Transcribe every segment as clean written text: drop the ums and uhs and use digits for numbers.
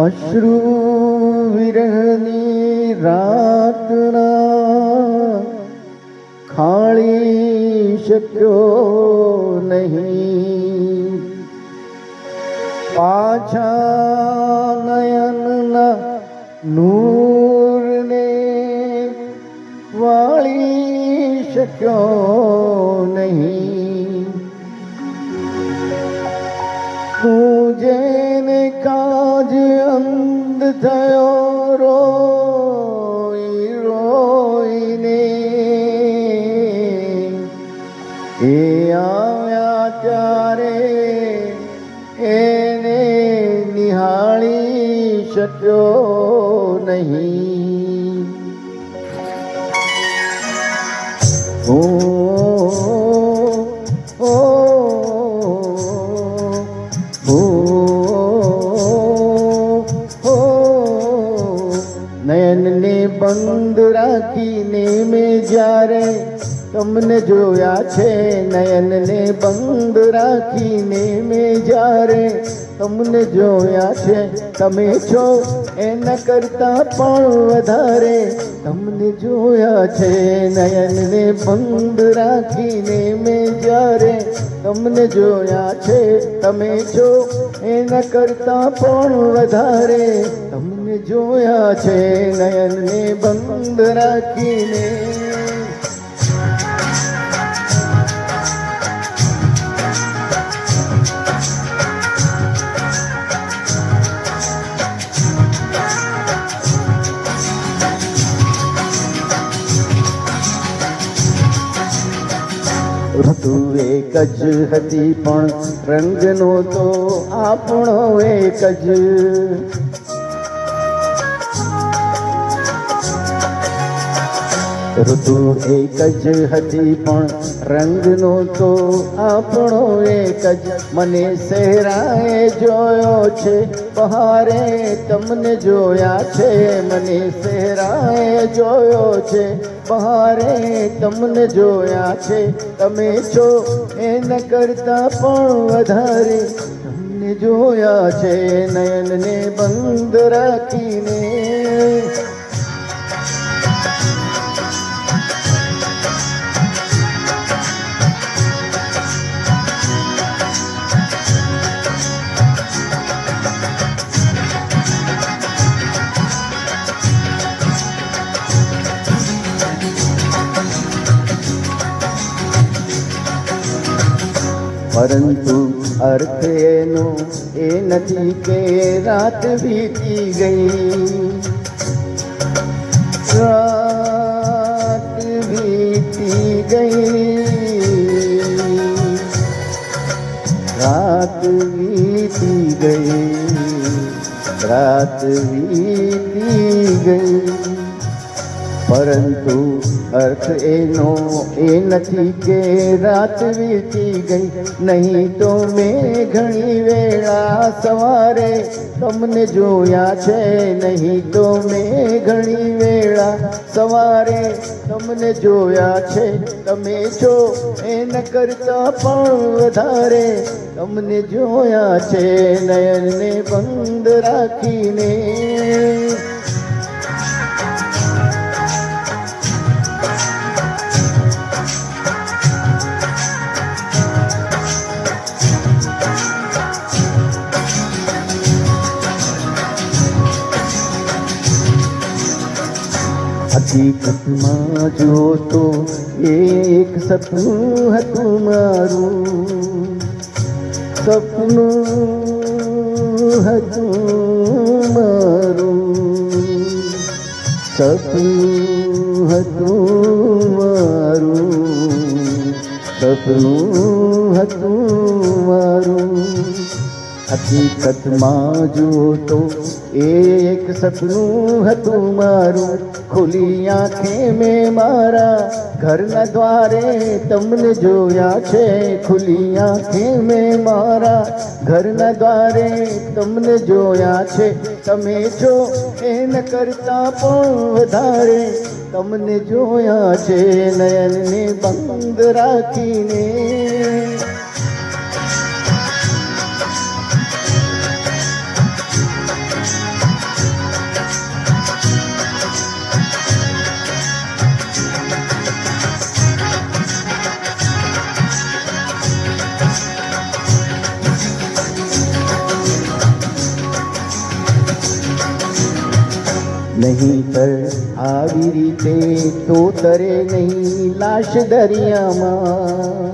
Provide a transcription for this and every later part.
અશ્રુ વિરહની રાતના ખાળી શક્યો નહીં, પાછા નયનના નૂરને વાળી શક્યો નહીં. તું જેને કાજ અંધ થયો રોઈ રોઈને, એ આવ્યા ત્યારે એને નિહાળી શક્યો નહીં. ઓ નયનને બંધ રાખીને મેં જ્યારે તમને જોયા છે, નયનને બંધ રાખીને મેં જ્યારે તમને જોયા છે, તમે છો એના કરતાં પણ વધારે તમને જોયા છે. નયનને બંધ રાખીને મેં જ્યારે તમને જોયા છે, તમે છો એના કરતાં પણ વધારે તમને જોયા છે. નયનને બંધ રાખીને ઋતુ એક જ હતી પણ રંગનો તો આપણો એક જ. ઋતુ એક જ હતી પણ રંગનો તો આપણો એક જ. મને સહેરાએ જોયો છે બહારે તમને જોયા છે, મને સહેરાએ જોયો છે બહારે તમને જોયા છે, તમે છો એના કરતાં પણ વધારે તમને જોયા છે. નયનને બંધ રાખીને પરંતુ અર્થ એનો એ નથી કે રાત વીતી ગઈ, રાત વીતી ગઈ, રાત વીતી ગઈ, રાત વીતી ગઈ. પરંતુ અર્થ એનો એ નથી કે રાત વીતી ગઈ, નહીં તો મેં ઘણી વેળા સવારે તમને જોયા છે, નહીં તો મેં ઘણી વેળા સવારે તમને જોયા છે, તમે છો એના કરતાં પણ વધારે તમને જોયા છે. નયનને બંધ રાખીને હકીકતમાં જો તો એક સપનું હતું મારું, સપનું હતું મારું, સપનું હતું મારું, સપનું હતું મારું. હકીકતમાં જો તો એક સપનું હતું મારું, ખુલી આંખે મેં મારા ઘરના દ્વારે તમને જોયા છે, ખુલી આંખે મેં મારા ઘરના દ્વારે તમને જોયા છે, તમે છો એના કરતાં પણ વધારે તમને જોયા છે. નયનને બંધ રાખીને નહીંતર આવી રીતે તો તરે નહીં લાશ દરિયામાં.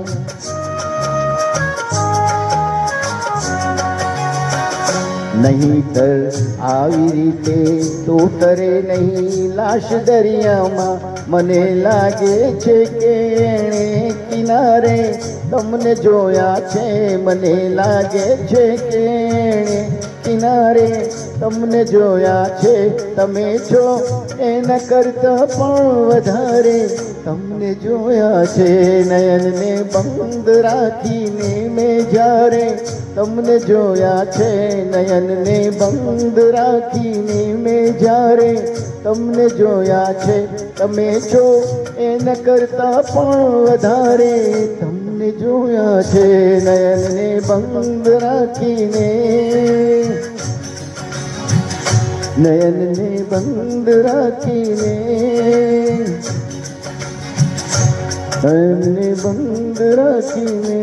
નહીંતર આવી રીતે તો તરે નહીં લાશ દરિયામાં. મને લાગે છે કે એણે કિનારે તમને જોયા છે. મને લાગે છે કે એણે કિનારે તમને જોયા છે. તમે છો એના કરતાં પણ વધારે તમને જોયા છે. નયનને બંધ રાખીને મેં જ્યારે તમને જોયા છે. નયનને બંધ રાખીને મેં જ્યારે તમને જોયા છે. તમે છો એના કરતાં પણ વધારે તમને જોયા છે. નયનને બંધ રાખીને નયનને બંધ રાખીને નયનને બંધ રાખીને